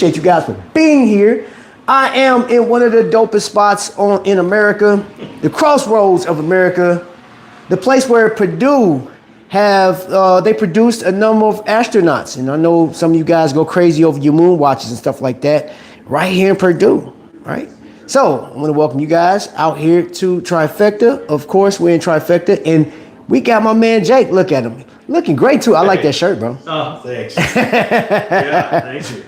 you guys for being here. I am in one of the dopest spots in America, the crossroads of America, the place where Purdue they produced a number of astronauts. And I know some of you guys go crazy over your moon watches and stuff like that right here in Purdue, right? So I want to welcome you guys out here to Trifecta. Of course, we're in Trifecta, and we got my man Jake. Look at him. Looking great, too. I like that shirt, bro. Oh, thanks. Yeah, thank you.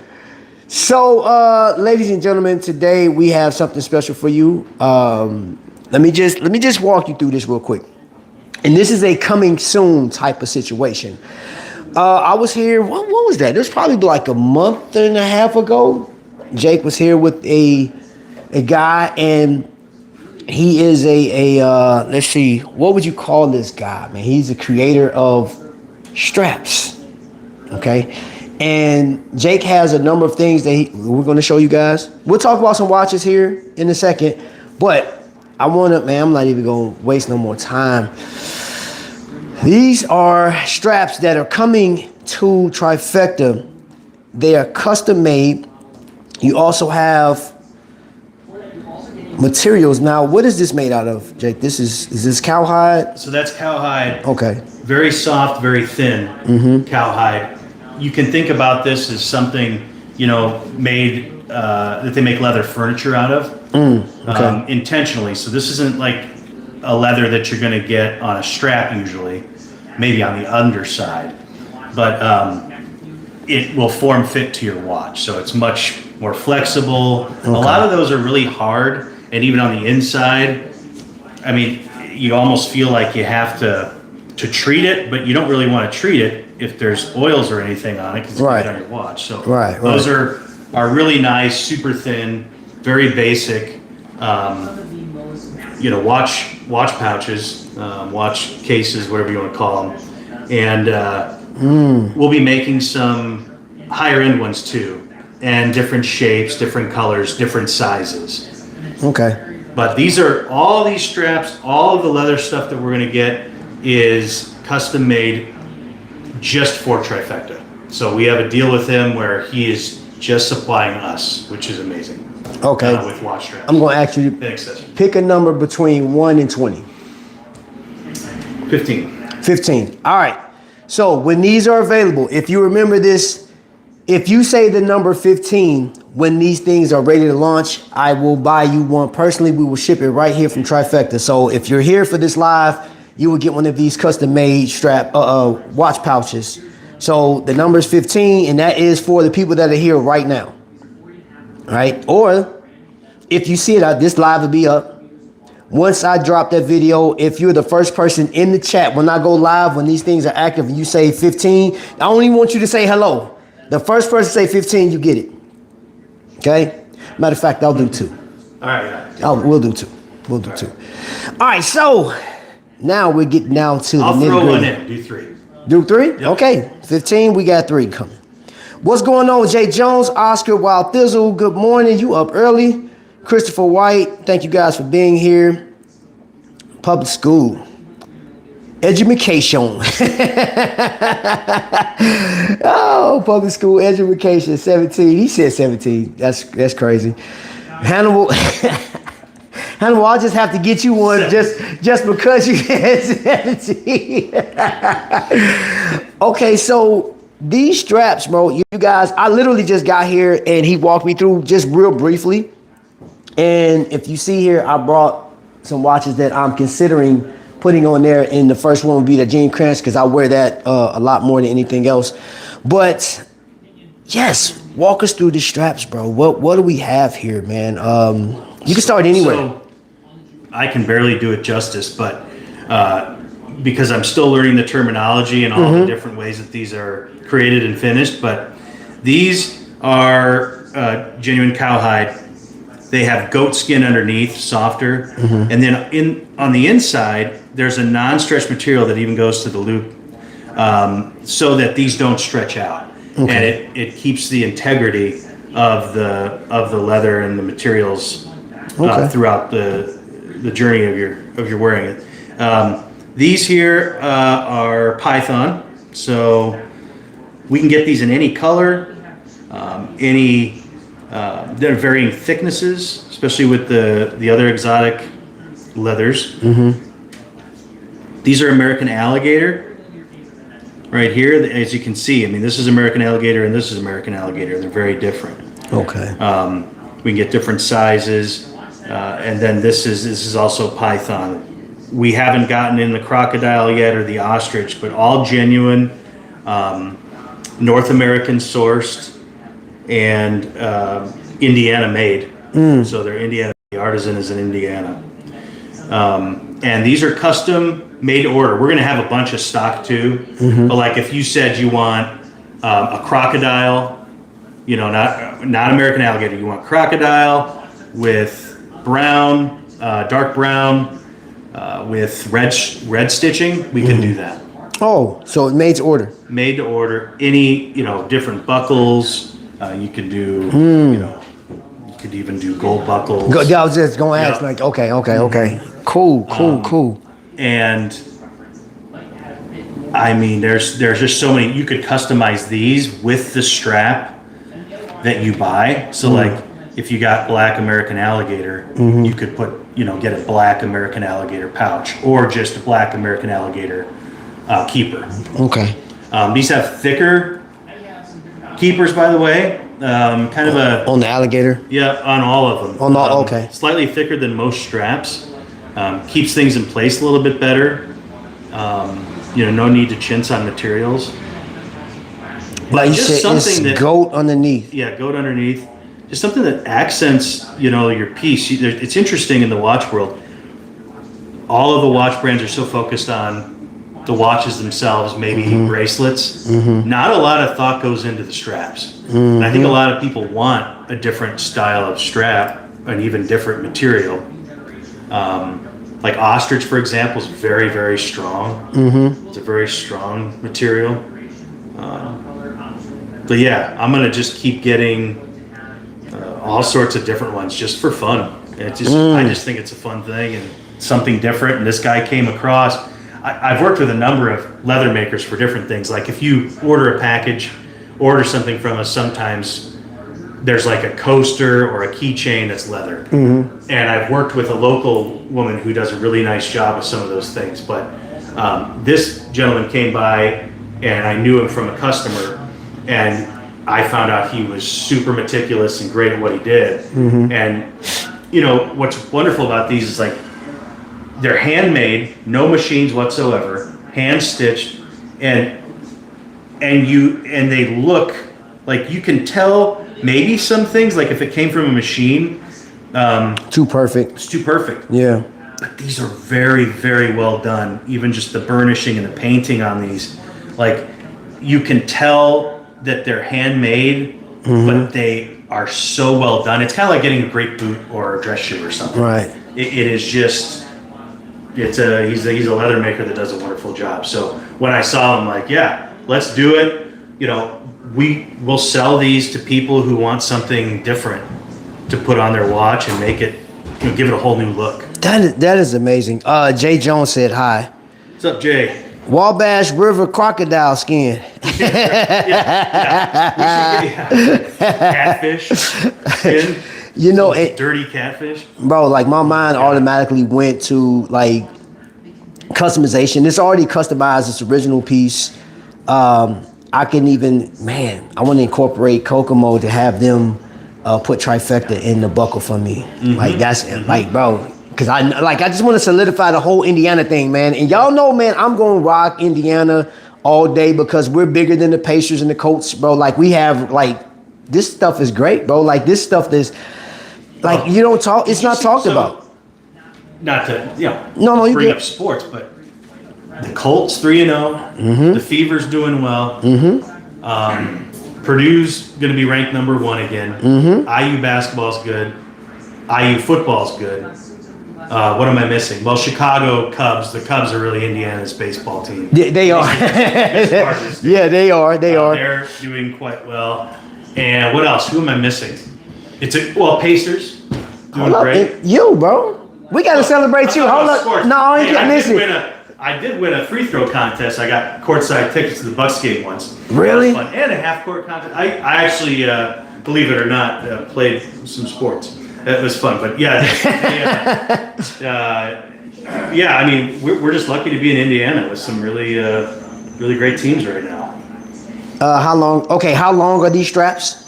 So, ladies and gentlemen, today we have something special for you. Let me just walk you through this real quick. And this is a coming soon type of situation. I was here, what was that? It was probably like a month and a half ago. Jake was here with a guy, and he is let's see, what would you call this guy, man? He's a creator of straps, okay? And Jake has a number of things that we're going to show you guys. We'll talk about some watches here in a second, but I'm not even going to waste no more time. These are straps that are coming to Trifecta. They are custom made. You also have materials. Now, what is this made out of, Jake? Is this cowhide? So that's cowhide. Okay. Very soft, very thin cowhide. You can think about this as something, made that they make leather furniture out of intentionally. So this isn't like a leather that you're going to get on a strap usually, maybe on the underside, but it will form fit to your watch. So it's much more flexible. Okay. A lot of those are really hard, and even on the inside, I mean, you almost feel like you have to treat it, but you don't really want to treat it if there's oils or anything on it because it's right on your watch. So those are really nice, super thin, very basic, watch pouches, watch cases, whatever you want to call them. And we'll be making some higher end ones too, and different shapes, different colors, different sizes. Okay. But all these straps, all of the leather stuff that we're going to get is custom made just for Trifecta. So we have a deal with him where he is just supplying us, which is amazing. Okay. With Watchstraps. I'm going to ask you to pick a number between 1 and 20. 15. 15. All right. So when these are available, if you remember this, if you say the number 15, when these things are ready to launch, I will buy you one personally. We will ship it right here from Trifecta. So if you're here for this live, you will get one of these custom made watch pouches. So the number is 15, and that is for the people that are here right now. Right? Or if you see it, this live will be up. Once I drop that video, if you're the first person in the chat, when I go live, when these things are active and you say 15, I don't even want you to say hello. The first person to say 15, you get it. Okay? Matter of fact, I'll do 2. All right. We'll do 2. We'll do 2. All right, so now we're getting down to the nitty-gritty. I'll throw one in. Do 3. Do 3? Yep. Okay. 15, we got 3 coming. What's going on, Jay Jones, Oscar Wild Thizzle? Good morning. You up early. Christopher White, thank you guys for being here. Public school. Education. Oh, public school education, 17. He said 17. That's crazy. Hannibal. Hannibal, I'll just have to get you one just because you had 17. Okay, so these straps, bro, you guys, I literally just got here and he walked me through just real briefly. And if you see here, I brought some watches that I'm considering putting on there. And the first one would be the Gene Kranz, because I wear that a lot more than anything else. But yes, walk us through the straps, bro. What do we have here, man? You can start anywhere. So I can barely do it justice, but because I'm still learning the terminology and all the different ways that these are created and finished. But these are genuine cowhide. They have goat skin underneath, softer. And then on the inside, there's a non-stretch material that even goes to the loop so that these don't stretch out. Okay. And it keeps the integrity of the leather and the materials throughout the journey of your wearing it. These here are Python, so we can get these in any color, any They're varying thicknesses, especially with the other exotic leathers. These are American alligator right here. As you can see, I mean, this is American alligator and this is American alligator. They're very different. Okay. We can get different sizes. And then this is also python. We haven't gotten in the crocodile yet or the ostrich, but all genuine, North American sourced and Indiana made. So they're Indiana. The artisan is in Indiana. And these are custom made to order. We're going to have a bunch of stock too. But like if you said you want a crocodile, you know, not American alligator, you want crocodile with brown, dark brown, with red stitching, we can do that. Oh, so it's made to order. Made to order. Any, you know, different buckles. You can do, you know, you could even do gold buckles. I was just going to ask, like, okay. Cool. And I mean, there's just so many. You could customize these with the strap that you buy. So like, if you got black American alligator, you could put, you know, get a black American alligator pouch or just a black American alligator keeper. Okay. These have thicker keepers, by the way. Kind of a on the alligator. Yeah, on all of them. On all, okay. Slightly thicker than most straps. Keeps things in place a little bit better. You know, no need to chintz on materials. Like you said, it's goat underneath. Yeah, goat underneath. Just something that accents, you know, your piece. It's interesting in the watch world. All of the watch brands are so focused on the watches themselves, maybe bracelets. Not a lot of thought goes into the straps. And I think a lot of people want a different style of strap, an even different material. Like ostrich, for example, is very, very strong. It's a very strong material. But yeah, I'm gonna just keep getting all sorts of different ones just for fun. It's just, I just think it's a fun thing and something different. And this guy came across. I've worked with a number of leather makers for different things. Like if you order a package, order something from us, sometimes there's like a coaster or a keychain that's leather. And I've worked with a local woman who does a really nice job with some of those things. But this gentleman came by and I knew him from a customer, and I found out he was super meticulous and great at what he did. And you know, what's wonderful about these is like, they're handmade, no machines whatsoever, hand stitched, and they look like, you can tell maybe some things, like if it came from a machine, too perfect. It's too perfect. Yeah. But these are very, very well done. Even just the burnishing and the painting on these, like you can tell that they're handmade, but they are so well done. It's kind of like getting a great boot or a dress shoe or something. Right. It is just. He's a leather maker that does a wonderful job. So when I saw him, like, yeah, let's do it. You know, we will sell these to people who want something different to put on their watch and make it, you know, give it a whole new look. That is amazing. Jay Jones said hi. What's up, Jay? Wabash River crocodile skin. Catfish skin. You know, dirty catfish. Bro, like my mind automatically went to like customization. It's already customized, this original piece. I can even, man, I want to incorporate Kokomo to have them put Trifecta in the buckle for me. Like that's like, bro, because I just want to solidify the whole Indiana thing, man. And y'all know, man, I'm going to rock Indiana all day because we're bigger than the Pacers and the Colts, bro. Like we have, like, this stuff is great, bro. Like this stuff is, like, you don't talk, it's not talked about. Not to, you know, bring up sports, but the Colts 3-0, the Fever's doing well. Purdue's going to be ranked number 1 again. IU basketball's good. IU football's good. What am I missing? Well, Chicago Cubs. The Cubs are really Indiana's baseball team. They are. Yeah, they are. They're doing quite well. And what else? Who am I missing? Pacers doing great. You, bro. We got to celebrate you. Hold up. No, I ain't getting this. I did win a free throw contest. I got courtside tickets to the Bucks game once. Really? And a half court contest. I actually believe it or not, played some sports. It was fun, but yeah, yeah. I mean, we're just lucky to be in Indiana with some really, really great teams right now. How long? Okay, how long are these straps?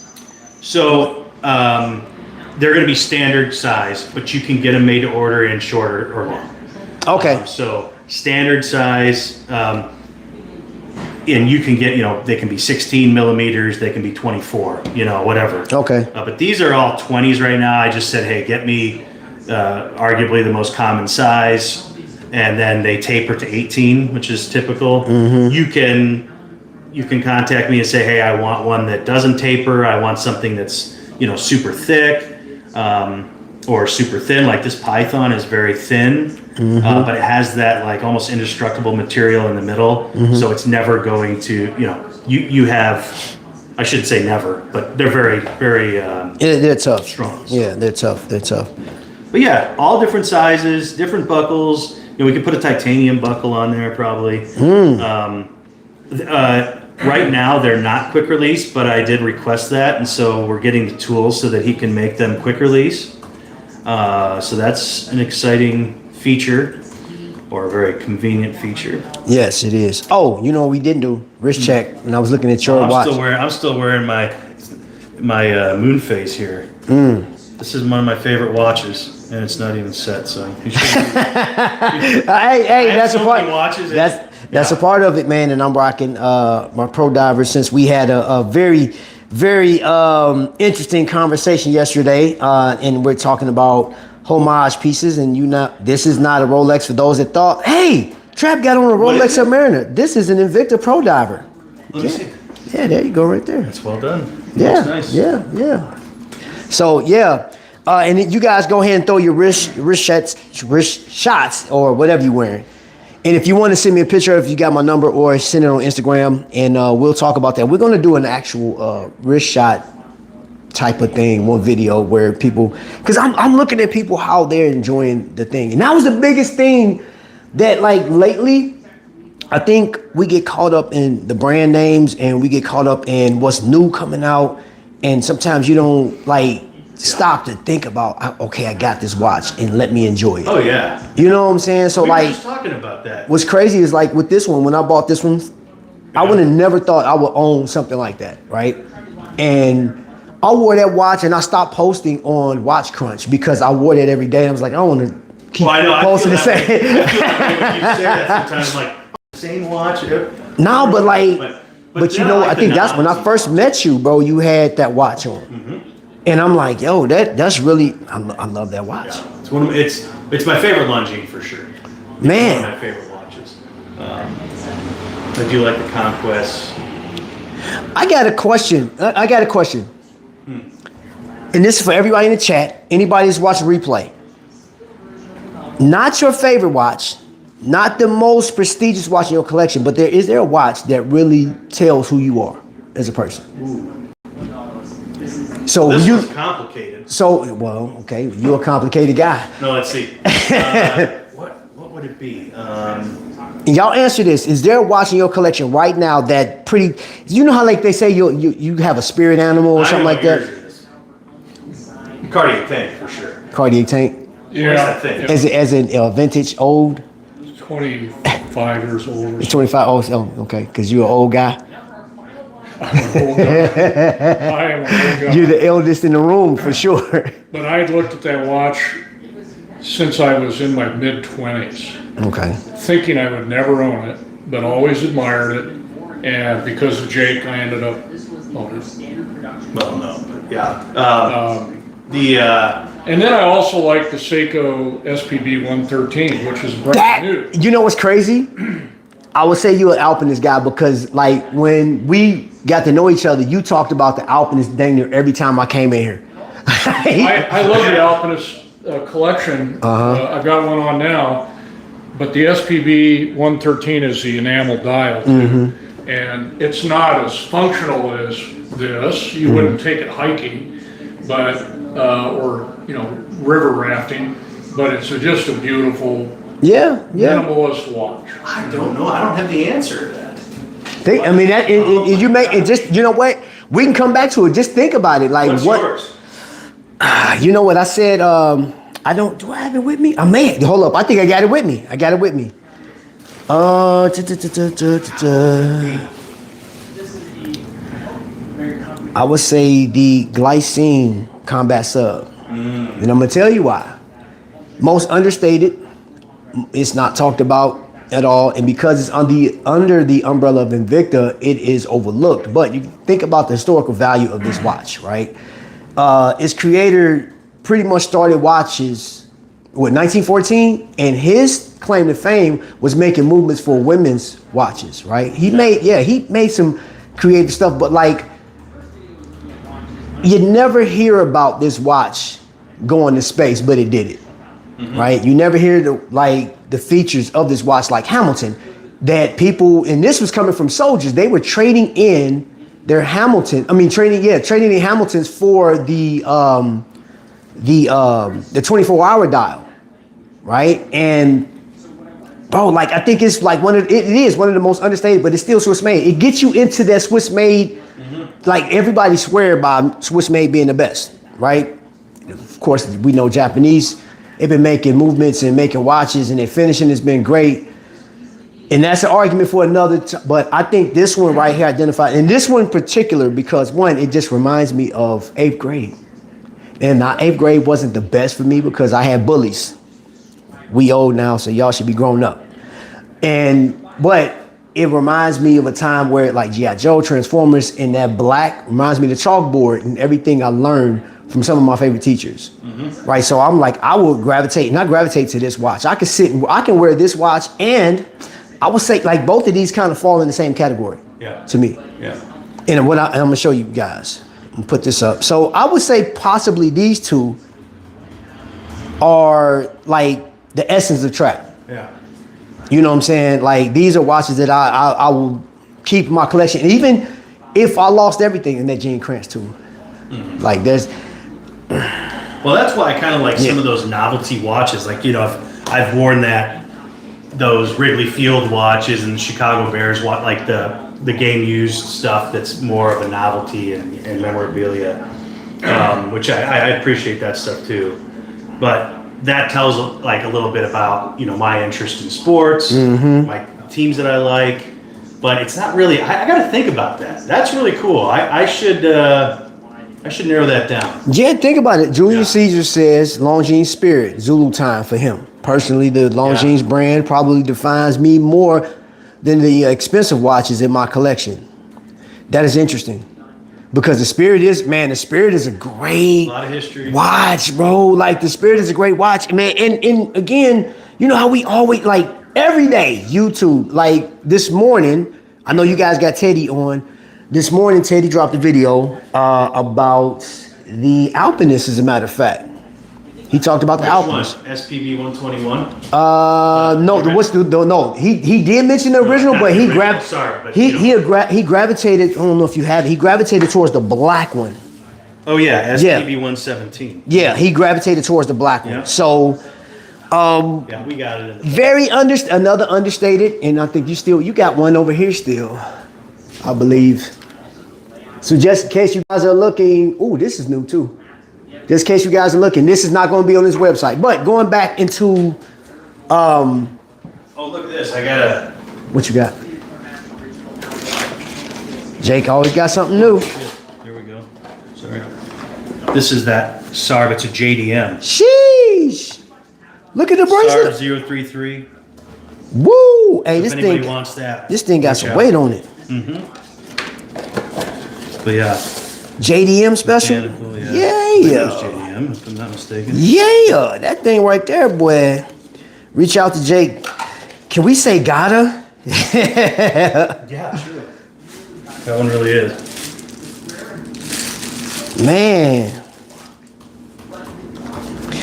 So they're going to be standard size, but you can get them made to order in shorter or long. Okay. So standard size, and you can get, they can be 16 millimeters, they can be 24, whatever. Okay. But these are all 20s right now. I just said, hey, get me arguably the most common size, and then they taper to 18, which is typical. Mm-hmm. You can contact me and say, hey, I want one that doesn't taper. I want something that's, super thick or super thin. Like this Python is very thin, but it has that like almost indestructible material in the middle. So it's never going to, you have, I shouldn't say never, but they're very, very they're tough. Strong. Yeah, they're tough. They're tough. But yeah, all different sizes, different buckles. We could put a titanium buckle on there probably. Right now, they're not quick release, but I did request that, and so we're getting the tools so that he can make them quick release. So that's an exciting feature, or a very convenient feature. Yes, it is. Oh, what we didn't do? Wrist check, and I was looking at your watch. I'm still wearing my moon phase here. This is one of my favorite watches, and it's not even set, so you should. Hey, that's a part. Watches. That's a part of it, man. And I'm rocking my Pro Diver since we had a very, very interesting conversation yesterday, and we're talking about homage pieces. And this is not a Rolex for those that thought, hey, Trap got on a Rolex Submariner. This is an Invicta Pro Diver. Let me see. Yeah, there you go, right there. That's well done. Yeah, nice. Yeah. So yeah, and then you guys go ahead and throw your wrist shots, or whatever you're wearing. And if you want to send me a picture, if you got my number, or send it on Instagram, and we'll talk about that. We're going to do an actual wrist shot type of thing, one video where people, because I'm looking at people, how they're enjoying the thing. And that was the biggest thing that, like, lately, I think we get caught up in the brand names, and we get caught up in what's new coming out. And sometimes you don't, like, stop to think about, okay, I got this watch and let me enjoy it. Oh yeah. You know what I'm saying? So we were like, just talking about that. What's crazy is like with this one, when I bought this one, I would have never thought I would own something like that, right? And I wore that watch and I stopped posting on Watch Crunch because I wore that every day. And I was like, I don't want to keep posting the same. I feel like when you say that sometimes, like, same watch. No, but like, but you know, I think that's when I novelty. first met you, bro. You had that watch on. And I'm like, yo, that's really, I love that watch. Yeah. It's my favorite Longines for sure. Man. One of my favorite watches. I do like the Conquest. I got a question. And this is for everybody in the chat, anybody that's watching replay. Not your favorite watch, not the most prestigious watch in your collection, but is there a watch that really tells who you are as a person? Ooh. So this is complicated. Okay, you're a complicated guy. No, let's see. What would it be? Y'all answer this. Is there a watch in your collection right now that you know how like they say you have a spirit animal or something like that? Cartier tank for sure. Cartier tank? Yeah. Thing? As a vintage old? 25 years old. It's 25. Oh, okay. Because you're an old guy. I'm an old guy. I am an old guy. You're the eldest in the room for sure. But I had looked at that watch since I was in my mid-20s. Okay. Thinking I would never own it, but always admired it. And because of Jake, I ended up owning it. Well, no, but yeah. And then I also like the Seiko SPB 113, which is brand new. You know what's crazy? I would say you're an Alpinist guy because, like, when we got to know each other, you talked about the Alpinist dang near every time I came in here. I love the Alpinist collection. I've got one on now, but the SPB 113 is the enamel dial too. And it's not as functional as this. You wouldn't take it hiking, but or river rafting, but it's just a beautiful minimalist watch. I don't know. I don't have the answer to that. You make it just, you know what? We can come back to it. Just think about it. Like, What's what? yours? You know what I said? I don't. Do I have it with me? I may. Hold up. I think I got it with me. I would say the glycine combat sub. And I'm gonna tell you why. Most understated. It's not talked about at all, and because it's under the umbrella of Invicta, it is overlooked. But you think about the historical value of this watch, right? Its creator pretty much started watches, 1914, and his claim to fame was making movements for women's watches, right? He made some creative stuff, but like, you never hear about this watch going to space, but it did it. Right? You never hear the features of this watch like Hamilton, that people, and this was coming from soldiers, they were trading in their trading in Hamiltons for the 24-hour dial, right? And bro, like, I think it's like it is one of the most understated, but it's still Swiss made. It gets you into that Swiss made, like everybody swear by Swiss made being the best, right? Of course, we know Japanese. They've been making movements and making watches, and their finishing has been great. And that's an argument for another, but I think this one right here identified, and this one in particular, because one, it just reminds me of 8th grade. And 8th grade wasn't the best for me because I had bullies. We old now, so y'all should be grown up. But it reminds me of a time where like G.I. Joe, Transformers, and that black reminds me of the chalkboard and everything I learned from some of my favorite teachers, right? So I'm like, I will not gravitate to this watch. I can wear this watch, and I would say like both of these kind of fall in the same category to me. Yeah. And I'm gonna show you guys. I'm gonna put this up. So I would say possibly these two are like the essence of trap. Yeah. You know what I'm saying? Like, these are watches that I will keep in my collection. And even if I lost everything in that Gene Kranz too. Like there's... Well, that's why I kind of like some of those novelty watches. Like, you know, I've worn those Wrigley Field watches and Chicago Bears watch, like the game used stuff that's more of a novelty and memorabilia, which I appreciate that stuff too. But that tells like a little bit about, you know, my interest in sports, my teams that I like. But it's not really. I got to think about that. That's really cool. I should narrow that down. Yeah, think about it. Julius Caesar says Longines Spirit, Zulu time for him. Personally, the Longines brand probably defines me more than the expensive watches in my collection. That is interesting. Because the Spirit is a great lot of history watch, bro. Like, the Spirit is a great watch, man. And again, you know how we always, like, every day, YouTube, like this morning, I know you guys got Teddy on. This morning, Teddy dropped a video about the Alpinist, as a matter of fact. He talked about the Alpinist. SPB 121? No. He did mention the original, but he gravitated. I don't know if you have it. He gravitated towards the black one. Oh yeah, SPB 117. Yeah, he gravitated towards the black one. So, we got it. Another understated, and I think you got one over here still, I believe. So just in case you guys are looking, this is new too. Just in case you guys are looking, this is not going to be on this website. But going back into, oh, look at this! What you got? Jake always got something new. Here we go. Sorry. This is that Sarb. It's a JDM. Sheesh! Look at the bracelet. Sarb 033. Woo! Hey, if anybody wants that, this thing got some weight on it. But yeah. JDM special? Yeah. JDM, if I'm not mistaken. Yeah, that thing right there, boy. Reach out to Jake. Can we say gotta? Yeah, sure. That one really is. Man.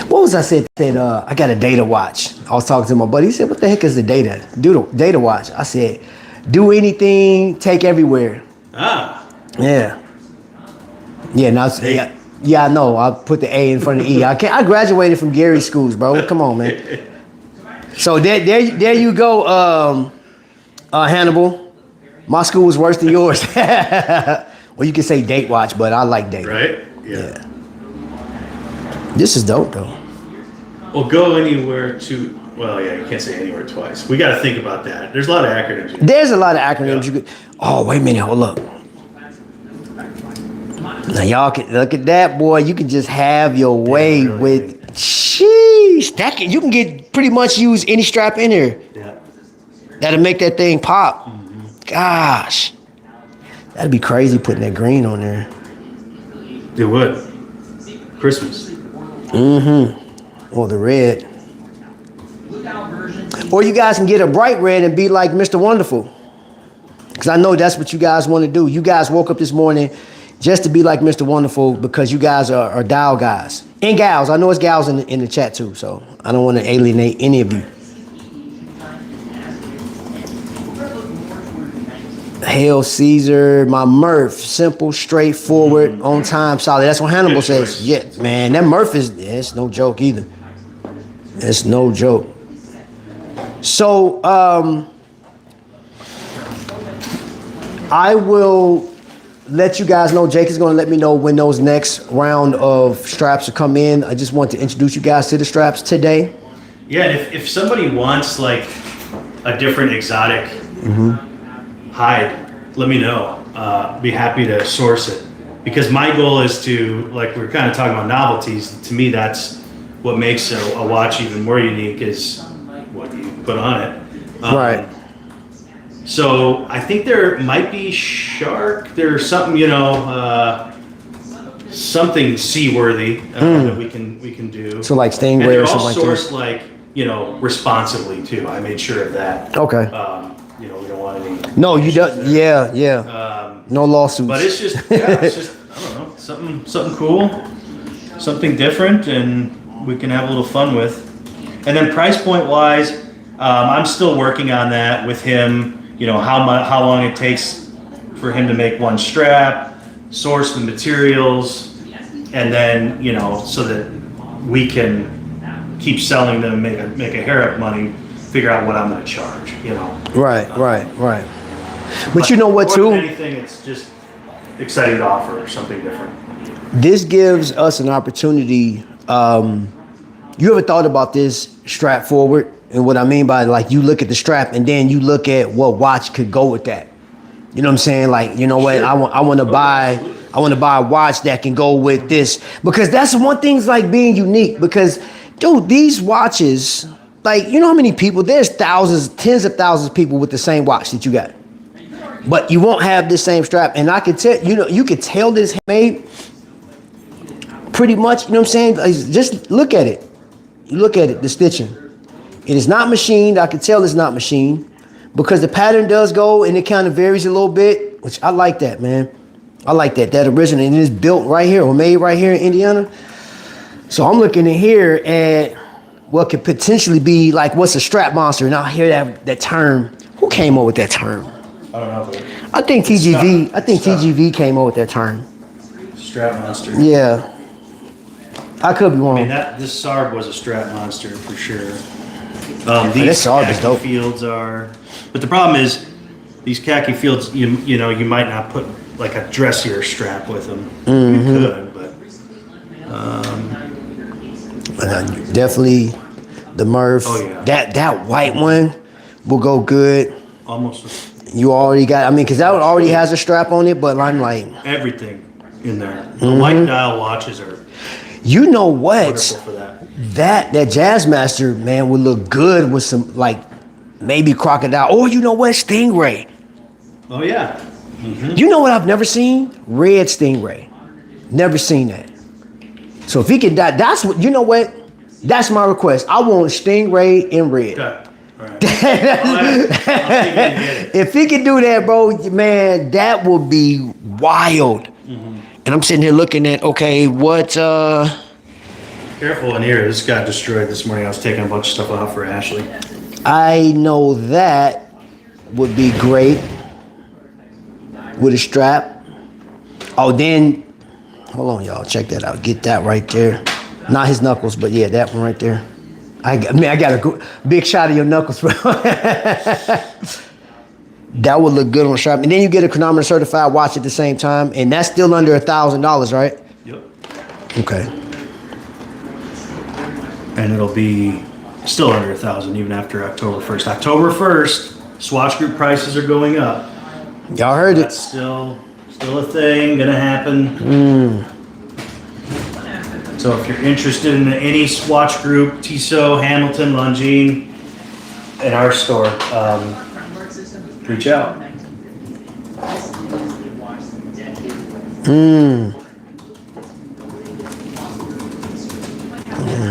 What was I said? I got a data watch. I was talking to my buddy. He said, what the heck is the data watch? I said, do anything, take everywhere. Yeah. Yeah, now I know. I put the A in front of the E. I graduated from Gary's schools, bro. Come on, man. So there you go, Hannibal. My school was worse than yours. Well, you can say date watch, but I like date. Right? Yeah. This is dope though. Well, go anywhere to. Well, yeah, you can't say anywhere twice. We got to think about that. There's a lot of acronyms. There's a lot of acronyms Yeah. you could. Oh, wait a minute, hold up. Now y'all can look at that, boy. You can just have your way really with. Sheesh, you can get pretty much use any strap in here. Yeah. That'll make that thing pop. Gosh, that'd be crazy putting that green on there. It would. Christmas. Or the red. Or you guys can get a bright red and be like Mr. Wonderful. Because I know that's what you guys want to do. You guys woke up this morning just to be like Mr. Wonderful because you guys are dial guys. And gals. I know it's gals in the chat too, so I don't want to alienate any of you. Hail Caesar, my Murph, simple, straightforward, on time, solid. That's what Hannibal Good says. choice. Yeah, man, that Murph it's no joke either. It's no joke. So, I will let you guys know. Jake is going to let me know when those next round of straps will come in. I just want to introduce you guys to the straps today. Yeah, and if somebody wants like a different exotic hide, let me know. Be happy to source it. Because my goal is to, like we were kind of talking about novelties, to me that's what makes a watch even more unique is what you put on it. Right. So I think there might be shark. There's something, something seaworthy that we can do. So like And stingray they're or all something like sourced that. responsibly too. I made sure of that. Okay. We don't want any. No, you don't. Yeah. No lawsuits. But it's just, I don't know, something cool, something different, and we can have a little fun with. And then price point wise, I'm still working on that with him. How long it takes for him to make one strap, source the materials, and then so that we can keep selling them, make a hair up money, figure out what I'm going to charge. Right. But you know what more too? than anything, it's just exciting to offer something different. This gives us an opportunity. You ever thought about this strap forward? And what I mean by like you look at the strap and then you look at what watch could go with that. You know what I'm saying? Like, you know what? Sure. I want to buy a watch that can go with this because that's one thing's like being unique because dude, these watches, like, you know how many people, there's thousands, tens of thousands of people with the same watch that you got. But you won't have this same strap. And I could tell, you could tell this handmade pretty much, you know what I'm saying? Like, just look at it. You look at it, the stitching. It is not machined. I can tell it's not machined because the pattern does go and it kind of varies a little bit, which I like that, man. I like that. That original, and it's built right here or made right here in Indiana. So I'm looking in here at what could potentially be like, what's a strap monster? And I hear that term. Who came up with that term? I don't know. But I think TGV. Stop. I think TGV came up with that term. strap monster. Yeah. I could be wrong. I mean, this Sarb was a strap monster for sure. this These Sarb is khaki dope. fields are, but the problem is, these khaki fields, you might not put like a dressier strap with them. You could, but Definitely the Murph. Oh, yeah. That white one will go good. almost You already got, because that one already has a strap on it, but I'm like, everything in there. The white dial watches are you know what? wonderful for that. That Jazzmaster, man, would look good with some, like, maybe crocodile. Or you know what? Stingray. Oh yeah. You know what I've never seen? Red Stingray. Never seen that. So if he could, that's what, you know what? That's my request. I want Stingray in red. Okay. All right. I'll see if I can get it. If he could do that, bro, man, that would be wild. And I'm sitting here looking at, okay, what, Careful in here. This got destroyed this morning. I was taking a bunch of stuff out for Ashley. I know that would be great with a strap. Oh, then, hold on, y'all. Check that out. Get that right there. Not his knuckles, but yeah, that one right there. I got a big shot of your knuckles, bro. That would look good on a strap. And then you get a chronometer certified watch at the same time, and that's still under $1,000, right? Yep. Okay. And it'll be still under 1,000 even after October 1st. October 1st, Swatch Group prices are going up. Y'all heard That's it. still a thing, gonna happen. So if you're interested in any Swatch Group, Tissot, Hamilton, Longines, in our store, reach out.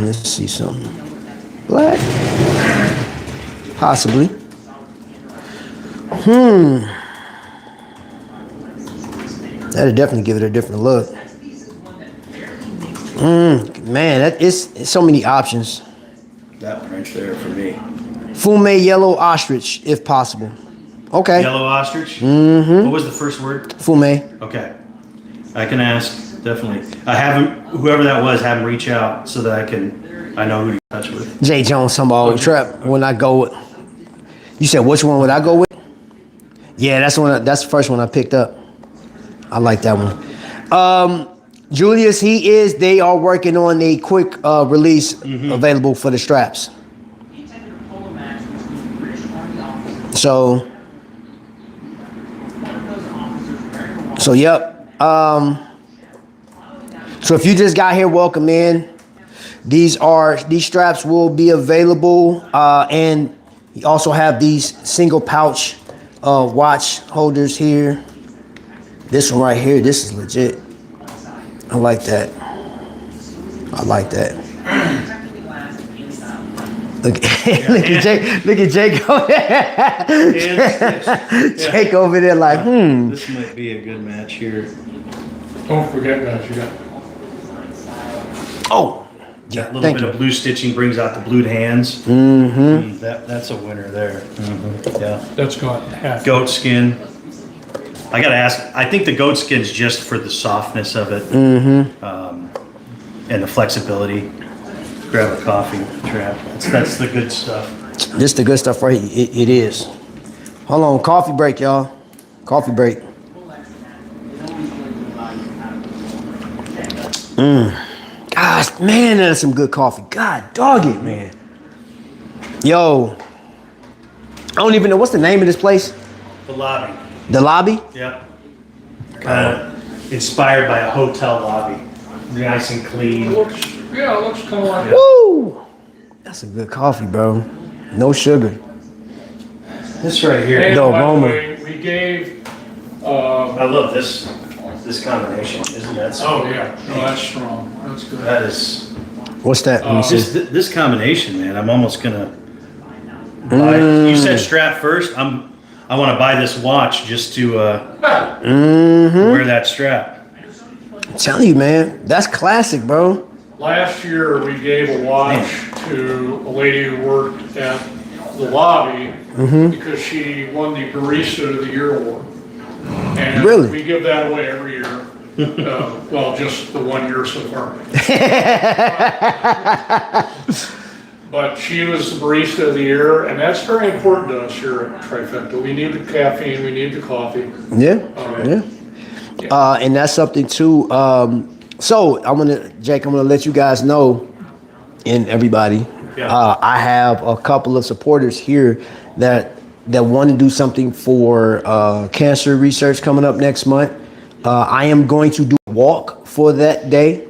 Let's see something. Black? Possibly. That'd definitely give it a different look. Man, that is so many options. That one right there for me. Fume yellow ostrich, if possible. Okay. Yellow ostrich? What was the first word? Fume. Okay. I can ask, definitely. I haven't, whoever that was, have him reach out so that I know who to touch with. Jay Jones, some old trap. When I go with, you said which one would I go with? Yeah, that's the first one I picked up. I like that one. Julius, they are working on a quick release available for the straps. So yep. So if you just got here, welcome in. These straps will be available, and you also have these single pouch watch holders here. This one right here, this is legit. I like that. Look at Jake. Look at Jake over there. Jake over there like, This might be a good match here. Don't forget that you got. Oh, yeah. That little bit of blue stitching brings out the blued hands. That's a winner there. Yeah. That's got half. Goat skin. I gotta ask. I think the goat skin's just for the softness of it, and the flexibility. Grab a coffee, Trap. That's the good stuff. This the good stuff right here. It is. Hold on, coffee break, y'all. Coffee break. Gosh, man, that's some good coffee. God, dog it, man. Yo, I don't even know what's the name of this place. The lobby. The lobby. Yep. Kind of inspired by a hotel lobby. Nice and clean. It looks kind of like. Woo! That's a good coffee, bro. No sugar. This right here. And No, by the Roma. way, we gave. I love this combination. Isn't that so? Oh yeah, no, that's strong. That's good. That is. What's that? Let me see. This combination, man. I'm almost gonna buy. You said strap first. I want to buy this watch just to wear that strap. I'm telling you, man, that's classic, bro. Last year, we gave a watch to a lady who worked at the lobby because she won the Barista of the Year award. And Really? we give that away every year. Well, just the 1 year so far. But she was the Barista of the Year, and that's very important to us here at Trifecta. We need the caffeine, we need the coffee. Yeah. And that's something too. So Jake, I'm gonna let you guys know, and everybody. Yeah. I have a couple of supporters here that want to do something for cancer research coming up next month. I am going to do a walk for that day,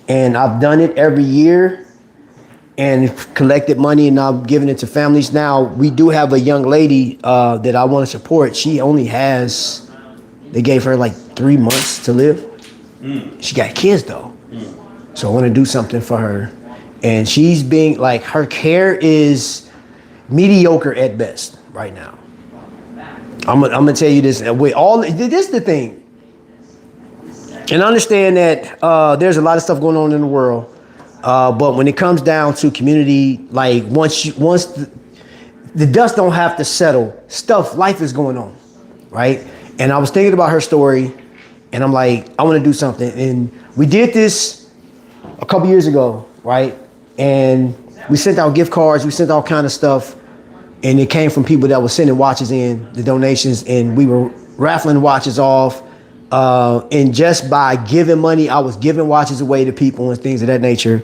and I've done it every year and collected money, and I'm giving it to families. Now, we do have a young lady that I want to support. She only has, they gave her like 3 months to live. She got kids though. So I want to do something for her. And she's being like, her care is mediocre at best right now. I'm gonna tell you this. This is the thing. And understand that there's a lot of stuff going on in the world. But when it comes down to community, like once the dust don't have to settle, life is going on, right? And I was thinking about her story, and I'm like, I want to do something. And we did this a couple years ago, right? And we sent out gift cards, we sent all kind of stuff. and it came from people that were sending watches in, the donations, and we were raffling watches off. And just by giving money, I was giving watches away to people and things of that nature.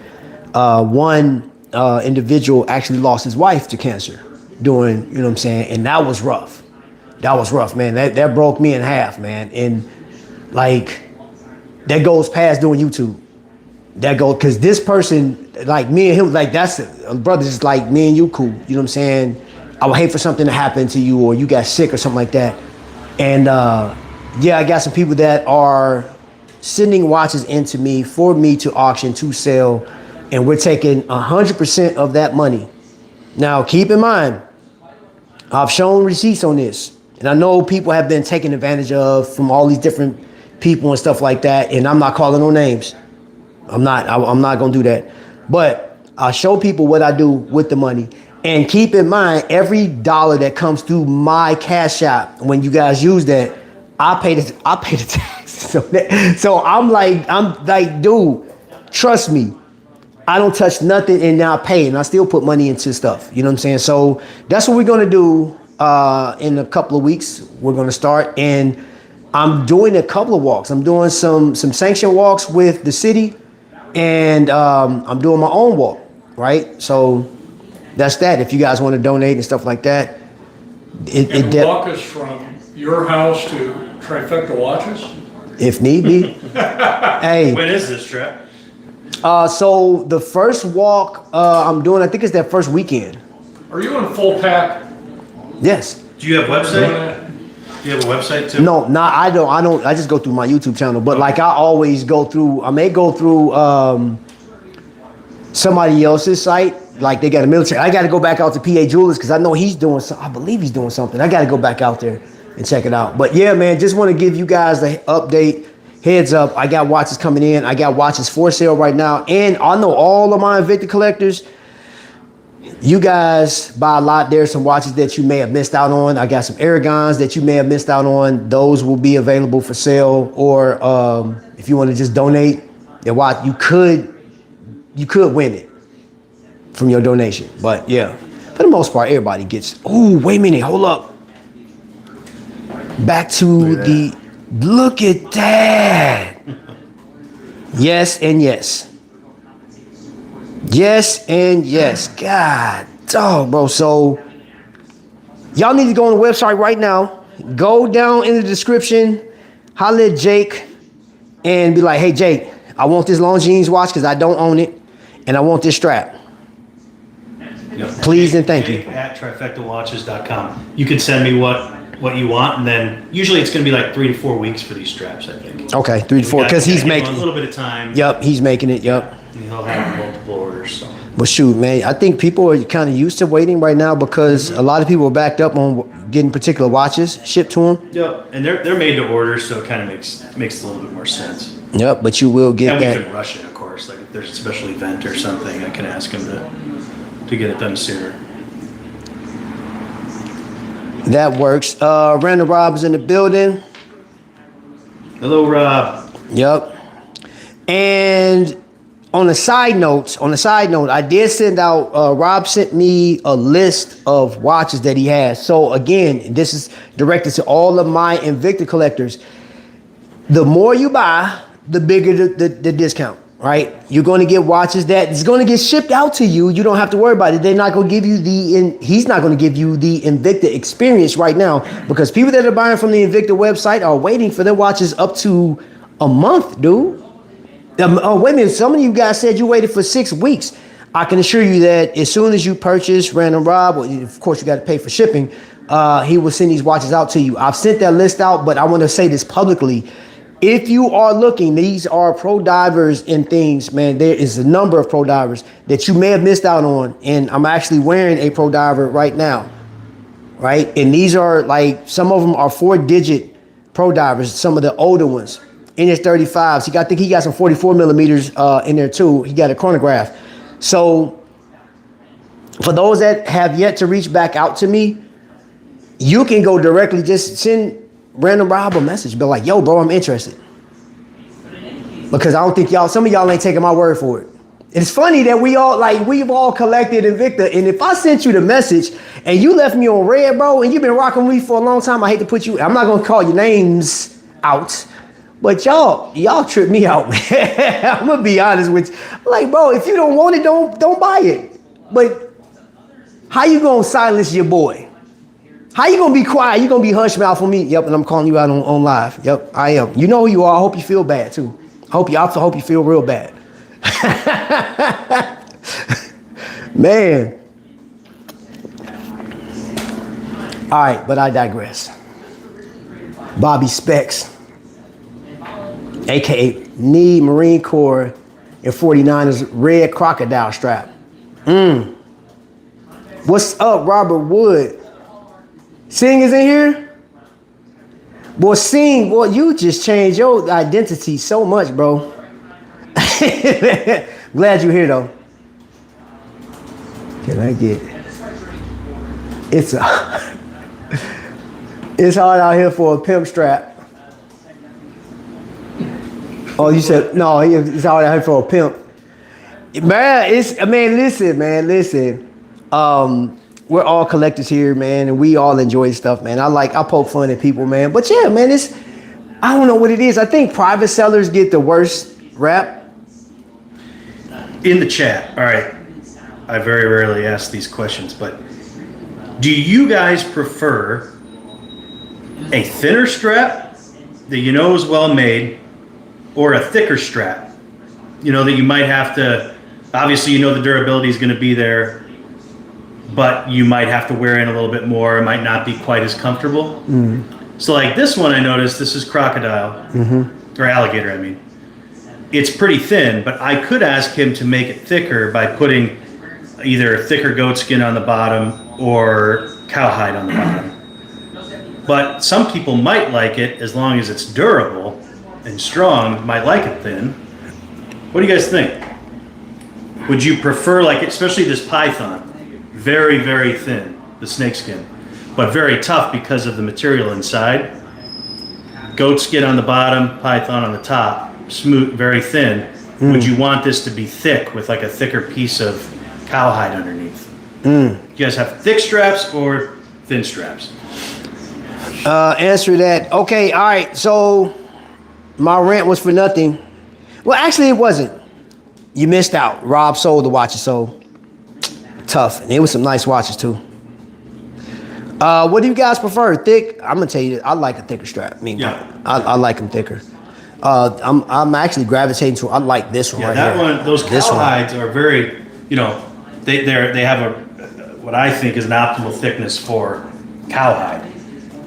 One individual actually lost his wife to cancer doing, you know what I'm saying? And that was rough. That was rough, man. That broke me in half, man. And like, that goes past doing YouTube. That goes, cause this person, like me and him, like that's brothers, just like me and you cool. You know what I'm saying? I would hate for something to happen to you or you got sick or something like that. And yeah, I got some people that are sending watches into me for me to auction, to sell, and we're taking 100% of that money. Now, keep in mind, I've shown receipts on this, and I know people have been taken advantage of from all these different people and stuff like that, and I'm not calling no names. I'm not gonna do that. But I'll show people what I do with the money. And keep in mind, every dollar that comes through my Cash App, when you guys use that, I pay the taxes. So I'm like, dude, trust me. I don't touch nothing and now pay, and I still put money into stuff. You know what I'm saying? So that's what we're gonna do in a couple of weeks. We're gonna start, and I'm doing a couple of walks. I'm doing some sanctioned walks with the city, and I'm doing my own walk, right? So that's that. If you guys want to donate and stuff like that, walk us from your house to Trifecta Watches? If need be. Hey. When is this trip? So the first walk I'm doing, I think it's that first weekend. Are you in full pack? Yes. Do you have a website? Do you have a website too? No, I don't. I just go through my YouTube channel. But like I always go through, I may go through somebody else's site. Like they got a military. I got to go back out to PA Jewelers because I know he's doing something. I believe he's doing something. I got to go back out there and check it out. But yeah, man, just want to give you guys the update. Heads up, I got watches coming in. I got watches for sale right now. And I know all of my Invicta collectors, you guys buy a lot. There's some watches that you may have missed out on. I got some Aragons that you may have missed out on. Those will be available for sale. Or if you want to just donate your watch, you could win it from your donation. But yeah, for the most part, everybody gets, oh, wait a minute, hold up. Back to the, look at that. Yes and yes. Yes and yes. God dog, bro. So y'all need to go on the website right now. Go down in the description, holler at Jake, and be like, hey, Jake, I want this Longines watch because I don't own it, and I want this strap. Yep. Please and thank you. At trifectawatches.com. You can send me what you want, and then usually it's going to be like 3 to 4 weeks for these straps, I think. Okay, 3 to 4, because he's making a little bit of time. Yep, he's making it. Yep. And he'll have multiple orders. So. But shoot, man, I think people are kind of used to waiting right now because a lot of people are backed up on getting particular watches shipped to them. Yep, and they're made to order, so it kind of makes a little bit more sense. Yep, but you will get and that. We can rush it, of course. Like if there's a special event or something, I can ask him to get it done sooner. That works. Randall Rob's in the building. Hello, Rob. Yep. And on a side note, I did send out, Rob sent me a list of watches that he has. So again, this is directed to all of my Invicta collectors. The more you buy, the bigger the discount, right? You're going to get watches that is going to get shipped out to you. You don't have to worry about it. They're not going to give you he's not going to give you the Invicta experience right now because people that are buying from the Invicta website are waiting for their watches up to a month, dude. Oh, wait a minute. Some of you guys said you waited for 6 weeks. I can assure you that as soon as you purchase Random Rob, of course you got to pay for shipping, he will send these watches out to you. I've sent that list out, but I want to say this publicly. If you are looking, these are pro divers and things, man. There is a number of pro divers that you may have missed out on. And I'm actually wearing a pro diver right now, right? And these are like, some of them are 4-digit pro divers, some of the older ones. NS35s. I think he got some 44 millimeters in there too. He got a chronograph. So for those that have yet to reach back out to me, you can go directly, just send Random Rob a message, be like, yo, bro, I'm interested. Because I don't think some of y'all ain't taking my word for it. It's funny that we've all collected Invicta. And if I sent you the message and you left me on red, bro, and you've been rocking with me for a long time, I hate to put you, I'm not gonna call your names out, but y'all trip me out, man. I'm gonna be honest with you. Like, bro, if you don't want it, don't buy it. But how you gonna silence your boy? How you gonna be quiet? You gonna be hush mouth for me? Yep, and I'm calling you out on live. Yep, I am. You know who you are. I hope you feel bad too. I hope you feel real bad. Man. All right, but I digress. Bobby Specs, aka Need Marine Corps and 49ers red crocodile strap. What's up, Robert Wood? Sing is in here? Boy, Sing, boy, you just changed your identity so much, bro. Glad you're here, though. Can I get it? It's hard out here for a pimp strap. Oh, you said, no, it's hard out here for a pimp. Man, listen. We're all collectors here, man, and we all enjoy stuff, man. I poke fun at people, man. But yeah, man, I don't know what it is. I think private sellers get the worst rap. In the chat, all right, I very rarely ask these questions, but do you guys prefer a thinner strap that you know is well made, or a thicker strap, you know, that you might have to, obviously you know the durability is going to be there, but you might have to wear in a little bit more, it might not be quite as comfortable. So like this one, I noticed, this is crocodile, or alligator, I mean. It's pretty thin, but I could ask him to make it thicker by putting either thicker goat skin on the bottom or cowhide on the bottom. But some people might like it as long as it's durable and strong, might like it thin. What do you guys think? Would you prefer, like, especially this python, very, very thin, the snakeskin, but very tough because of the material inside. Goat skin on the bottom, python on the top. Smooth, very thin. Would you want this to be thick with like a thicker piece of cowhide underneath? You guys have thick straps or thin straps? Answer that. Okay, all right. So my rant was for nothing. Well, actually, it wasn't. You missed out. Rob sold the watches, so tough. And it was some nice watches too. What do you guys prefer? Thick? I'm gonna tell you, I like a thicker strap. I mean, Yeah. I like them thicker. I'm actually gravitating to. I like this one right that here. one, those cowhides are very, you know, they have a what I think is an optimal thickness for cowhide.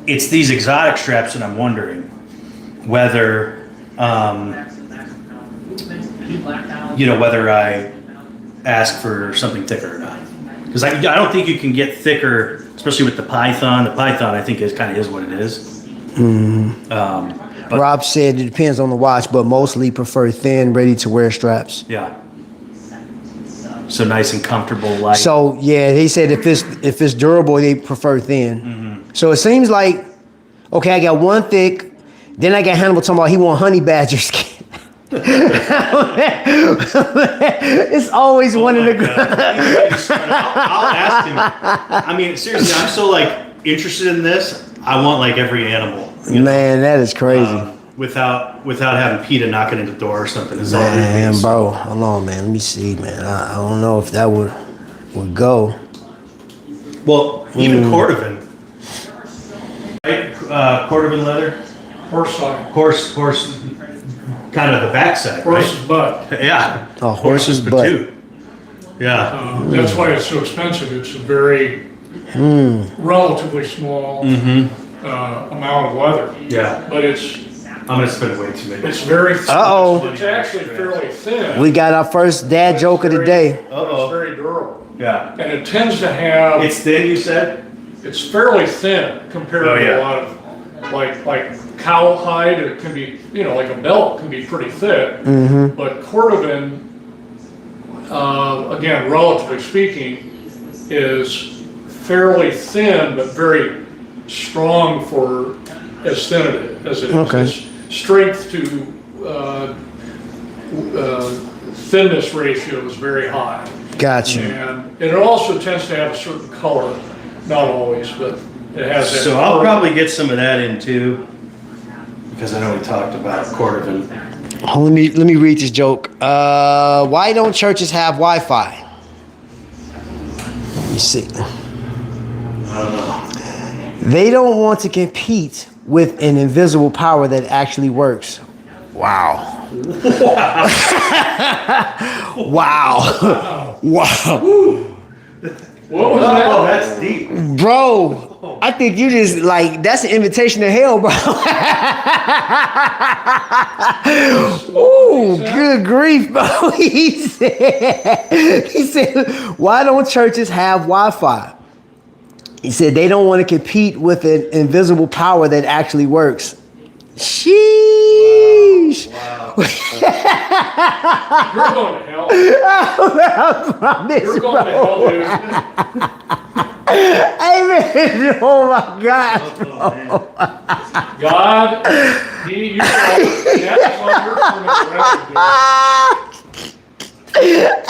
It's these exotic straps that I'm wondering whether, you know, whether I ask for something thicker or not. Because I don't think you can get thicker, especially with the python. The python, I think, is what it is. Rob said it depends on the watch, but mostly prefer thin, ready-to-wear straps. Yeah. So nice and comfortable, light. So yeah, he said if it's durable, they prefer thin. So it seems like, okay, I got one thick, then I got Hannibal talking about he want honey badger skin. It's always one of the. I'll ask him. I mean, seriously, I'm so like interested in this. I want like every animal. Man, that is crazy. Without having PETA knocking at the door or something. Man, bro, hold on, man. Let me see, man. I don't know if that would go. Well, even cordovan, right? Cordovan leather. Horse side. Horse, kind of the backside. Horse's right? butt. Yeah. Oh, horse's butt. Too. Yeah. That's why it's so expensive. It's a very relatively small amount of leather. Yeah. But it's I'm gonna spend way too many. It's very thin. Uh-oh. It's actually fairly thin. We got our first dad joke of the day. It's very durable. Yeah. And it tends to have, It's thin, you said? it's fairly thin compared to a lot of, like cowhide, it can be, you know, like a belt can be pretty thick. But cordovan, again, relatively speaking, is fairly thin, but very strong for as thin as it is. Okay. Its strength to thinness ratio is very high. Gotcha. And it also tends to have a certain color, not always, but it has that. So I'll probably get some of that in too, because I know we talked about cordovan. Oh, let me read this joke. Why don't churches have Wi-Fi? You see, I don't know. they don't want to compete with an invisible power that actually works. Wow. Wow. Wow. What was that? Oh, that's deep. Bro, I think you just like that's an invitation to hell, bro. Ooh, good grief, bro. He said, why don't churches have Wi-Fi? He said they don't want to compete with an invisible power that actually works. Sheesh. Wow. You're going to hell. I promise, You're going to hell, dude. Amen. Oh my God. Oh, man. God, that's on your permanent record,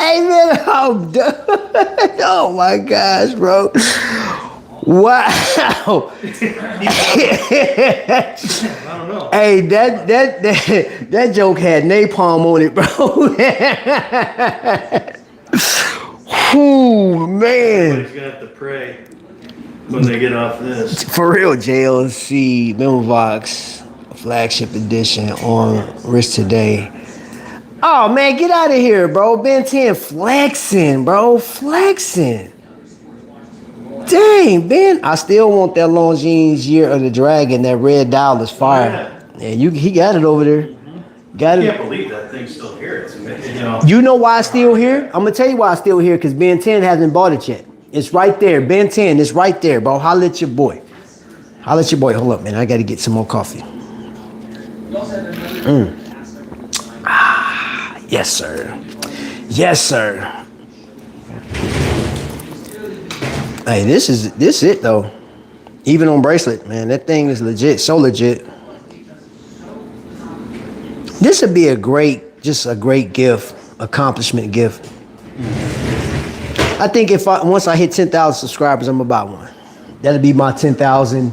Amen. I'm done. Oh my gosh, bro. Wow. I don't know. Hey, that joke had napalm on it, bro. Ooh, man. Everybody's gonna have to pray when they get off this. For real, JLC Memovox flagship edition on wrist today. Oh man, get out of here, bro. Ben 10 flexing, bro. Flexing. Dang, Ben. I still want that Longines Year of the Dragon. That red dial is fire. Yeah, he got it over there. Got I it. can't believe that thing's still here. It's amazing. You know why it's still here? I'm gonna tell you why it's still here, because Ben 10 hasn't bought it yet. It's right there. Ben 10, it's right there, bro. Holla at your boy. Holla at your boy. Hold up, man. I gotta get some more coffee. Ah, yes, sir. Yes, sir. Hey, this it though. Even on bracelet, man. That thing is legit. So legit. This would be a great gift, accomplishment gift. I think once I hit 10,000 subscribers, I'm about one. That'll be my 10,000.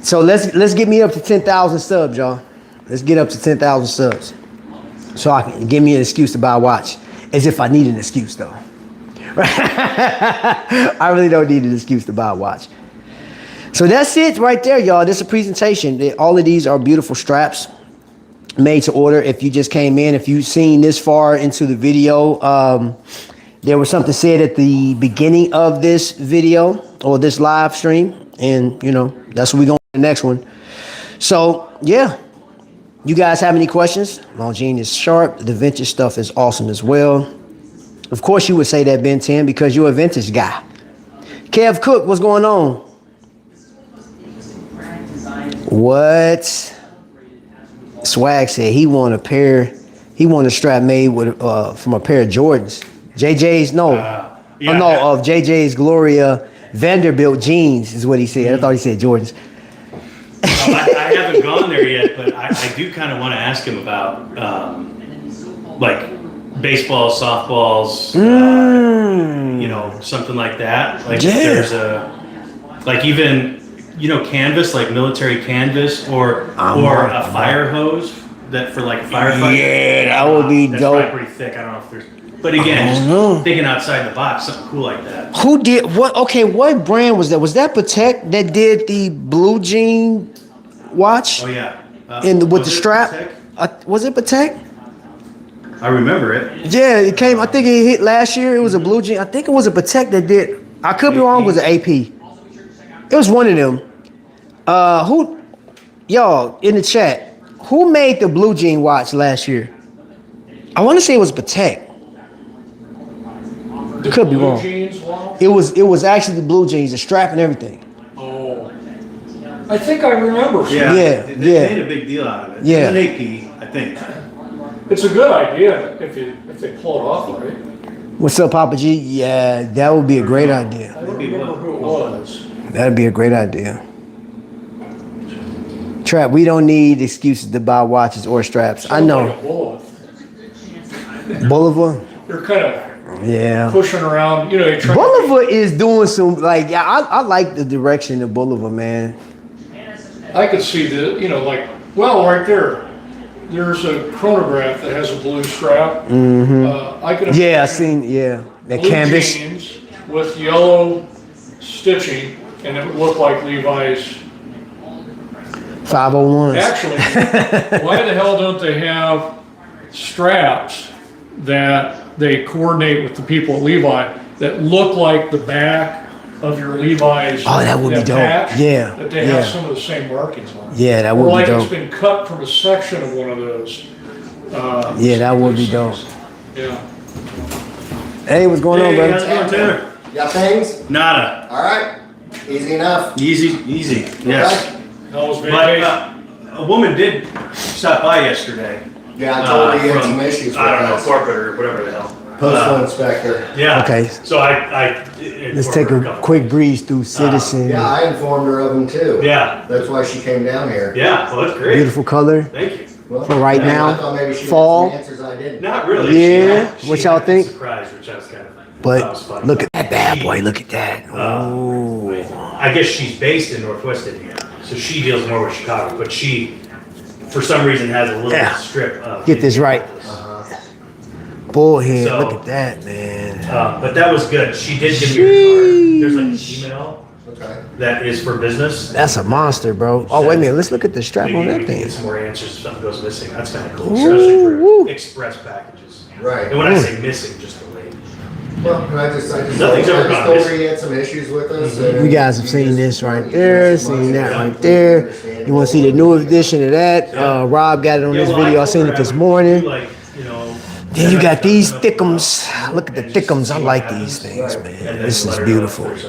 So let's get me up to 10,000 subs, y'all. Let's get up to 10,000 subs, so I can give me an excuse to buy a watch. As if I need an excuse though. I really don't need an excuse to buy a watch. So that's it right there, y'all. This is a presentation. All of these are beautiful straps, made to order. If you just came in, if you've seen this far into the video, there was something said at the beginning of this video or this live stream, and that's what we're going to the next one. So yeah, you guys have any questions? Longines is sharp. The vintage stuff is awesome as well. Of course you would say that, Ben 10, because you're a vintage guy. Kev Cook, what's going on? What? Swag said he want a strap made with from a pair of Jordans. JJ's of JJ's Gloria Vanderbilt jeans is what he said. I thought he said Jordans. I haven't gone there yet, but I do kind of want to ask him about like baseball, softballs, something like that. Like if there's even canvas, like military canvas, or a fire hose that for like firefighting. Yeah, that would be that's dope. Probably pretty thick. I don't know if there's. But again, just thinking outside the box, something cool like that. Who did what? Okay, what brand was that? Was that Patek that did the blue jean watch? Oh yeah. With the strap? Was it Patek? I remember it. Yeah, it came. I think it hit last year. It was a blue jean. I think it was a Patek that did. I could be wrong. It was an AP. It was one of them. Who? Y'all in the chat. Who made the blue jean watch last year? I want to say it was Patek. Could be wrong. It was actually the blue jeans, the strap and everything. Oh, I think I remember. Yeah. They made a big deal out of it. Yeah. It was an AP, I think. It's a good idea if they pull it off right. What's up, Papa G? Yeah, that would be a great idea. I don't remember who it was. That'd be a great idea. Trap, we don't need excuses to buy watches or straps. I know. Bolivar. They're kind of Yeah. pushing around. You know, you try. Bolivar is doing some like yeah. I like the direction of Bolivar, man. I could see the, you know, like, well, right there. There's a chronograph that has a blue strap. I could. Yeah, I seen. Yeah, that blue canvas. jeans with yellow stitching, and it would look like Levi's. 501s. Actually, why the hell don't they have straps that they coordinate with the people at Levi that look like the back of your Levi's? Oh, that would be dope. patch, Yeah, that they have some of the same markings on. Yeah, that Or would be like dope. it's been cut from a section of one of those. Yeah, that would be dope. Yeah. Hey, what's going on, Hey, how's brother? it going, Taylor? Got things? Nada. All right. Easy enough. Easy. Yes. That was But vacation. a woman did stop by yesterday. Yeah, I told you you had from, some issues with I don't know, us. corporate or whatever the hell. Postal inspector. Yeah. Okay. So I Let's take a quick breeze through Citizen. Yeah, I informed her of them too. Yeah. That's why she came down here. Yeah. Well, that's great. Beautiful color Thank you. Well, for right I now. thought maybe she Fall. had some answers I didn't. Not really. Yeah, She what y'all had think? a surprise, which I was kind of. that was But fun. look at that bad boy. Look at that. Oh. I guess she's based in Northwest Indiana, so she deals more with Chicago. But she, for some reason, has a little Yeah. strip of. Get this right. Bullhead. So- Look at that, man. But that was good. She did give me her card. There's like an email Okay. that is for business. That's a monster, bro. Oh, wait a minute. Let's look at the strap Maybe on we that can thing. get some more answers if something goes missing. That's kind of cool, especially for woo. express packages. Right. And when I say missing, just delayed. Well, and I just Nothing's told ever gone her missing. he had some issues with us. You guys have seen this right there, seen that right there. You want to see the new edition of that? Rob got it on this video. I seen it this morning. Like, you know. Then you got these thickums. Look at the thickums. I like these things, And man. then This let is her know if beautiful. there's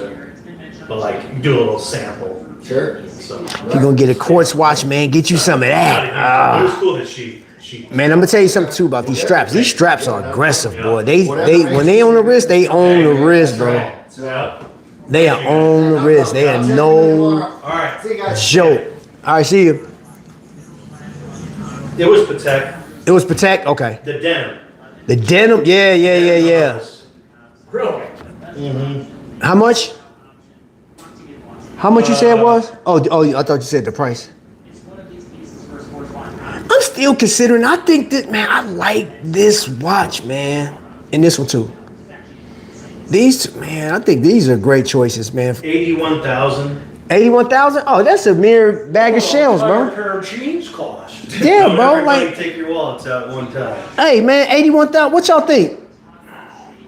but like, do a little sample. Sure. So. You're gonna get a quartz watch, man. Get you some of that. It Ah. was cool that she. Man, I'm gonna tell you something too about these straps. These straps are aggressive, boy. They when they on the wrist, they own the wrist, bro. Yeah. They are on the wrist. They are no All right. See you guys. joke. All right, see you. It was Patek. It was Patek. Okay. The denim. The denim. Yeah. Really? How much? How much you said it was? Oh, I thought you said the price. I'm still considering. I think that, man, I like this watch, man, and this one too. These, man, I think these are great choices, man. 81,000. 81,000. Oh, that's a mere bag of shells, A bro. pair of jeans cost. Yeah, Don't bro. everybody Like, take your wallets out at one time. hey, man, 81,000. What y'all think?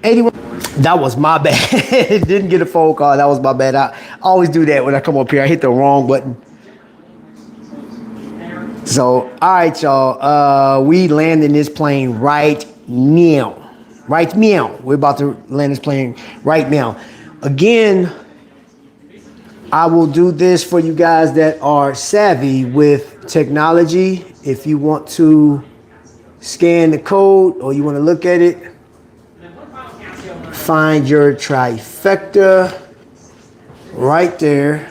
81. That was my bad. Didn't get a phone call. That was my bad. I always do that when I come up here. I hit the wrong button. So, all right, y'all. We landing this plane right now. Right now. We're about to land this plane right now. Again, I will do this for you guys that are savvy with technology. If you want to scan the code or you want to look at it, find your trifecta right there.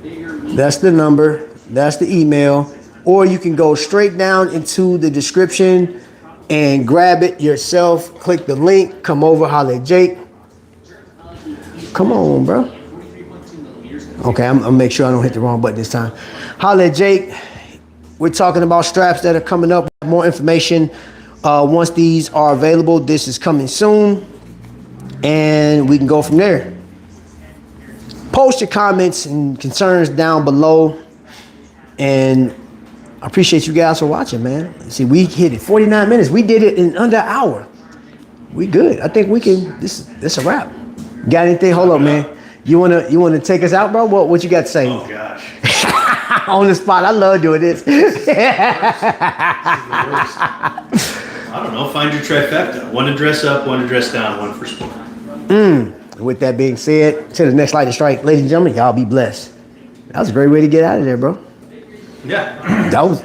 That's the number. That's the email. Or you can go straight down into the description and grab it yourself. Click the link. Come over, holler at Jake. Come on, bro. Okay, I'm gonna make sure I don't hit the wrong button this time. Holler at Jake. We're talking about straps that are coming up. More information once these are available. This is coming soon. And we can go from there. Post your comments and concerns down below. And I appreciate you guys for watching, man. See, we hit it 49 minutes. We did it in under an hour. We good. I think we can. This a wrap. Got anything? Hold up, man. You wanna take us out, bro? What you got to say? Oh gosh. On the spot. I love doing this. I don't know. Find your trifecta. One to dress up, one to dress down, one for sport. With that being said, to the next light to strike, ladies and gentlemen, y'all be blessed. That was a great way to get out of there, bro. Yeah. That was